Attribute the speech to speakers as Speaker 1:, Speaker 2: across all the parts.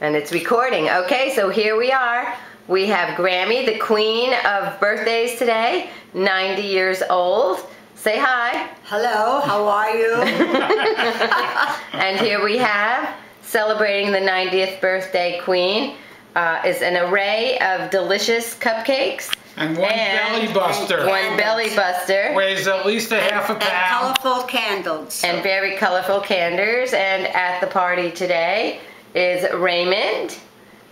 Speaker 1: And it's recording. Okay, so here we are. We have Grammy, the queen of birthdays today, 90 years old. Say hi.
Speaker 2: Hello, how are you?
Speaker 1: And here we have, celebrating the 90th birthday queen, is an array of delicious cupcakes.
Speaker 3: And one belly buster.
Speaker 1: One belly buster.
Speaker 3: Weighs at least a half a pound.
Speaker 2: And colorful candles.
Speaker 1: And very colorful candles. And at the party today is Raymond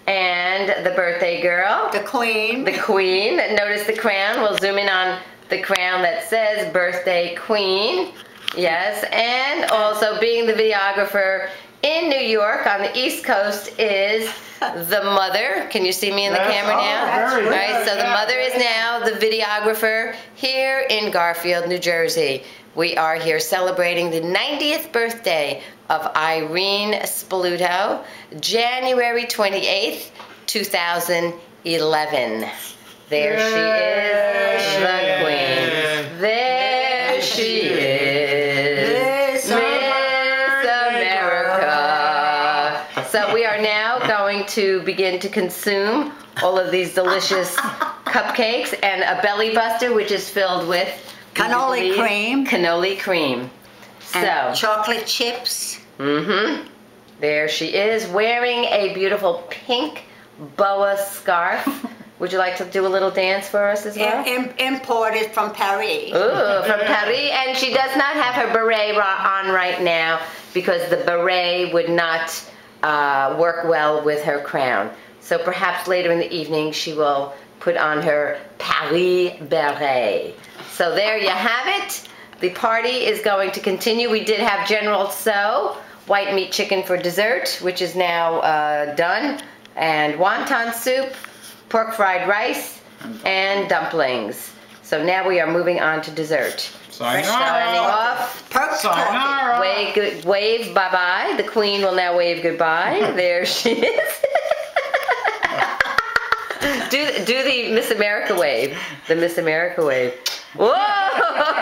Speaker 1: and the birthday girl.
Speaker 2: The queen.
Speaker 1: The queen. Notice the crown. We'll zoom in on the crown that says birthday queen. Yes. And also being the videographer in New York on the East Coast is the mother. Can you see me in the camera now?
Speaker 3: Very
Speaker 1: All right,
Speaker 3: good.
Speaker 1: so the mother is now the videographer here in Garfield, New Jersey. We are here celebrating the 90th birthday of Irene Spilotto, January 28th, 2011. There she is, the queen. There she is, Miss America. So we are now going to begin to consume all of these delicious cupcakes and a belly buster, which is filled with
Speaker 2: Cannoli cream.
Speaker 1: Cannoli cream.
Speaker 2: And chocolate chips.
Speaker 1: There she is, wearing a beautiful pink boa scarf. Would you like to do a little dance for us as well?
Speaker 2: Imported from Paris.
Speaker 1: Ooh, from Paris. And she does not have her beret on right now because the beret would not work well with her crown. So perhaps later in the evening she will put on her Paris beret. So there you have it. The party is going to continue. We did have General Tso, white meat chicken for dessert, which is now done, and wonton soup, pork fried rice, and dumplings. So now we are moving on to dessert. Signing off.
Speaker 3: Sayonara.
Speaker 1: Wave bye-bye. The queen will now wave goodbye. There she is. do the Miss America wave. The Miss America wave. Whoa!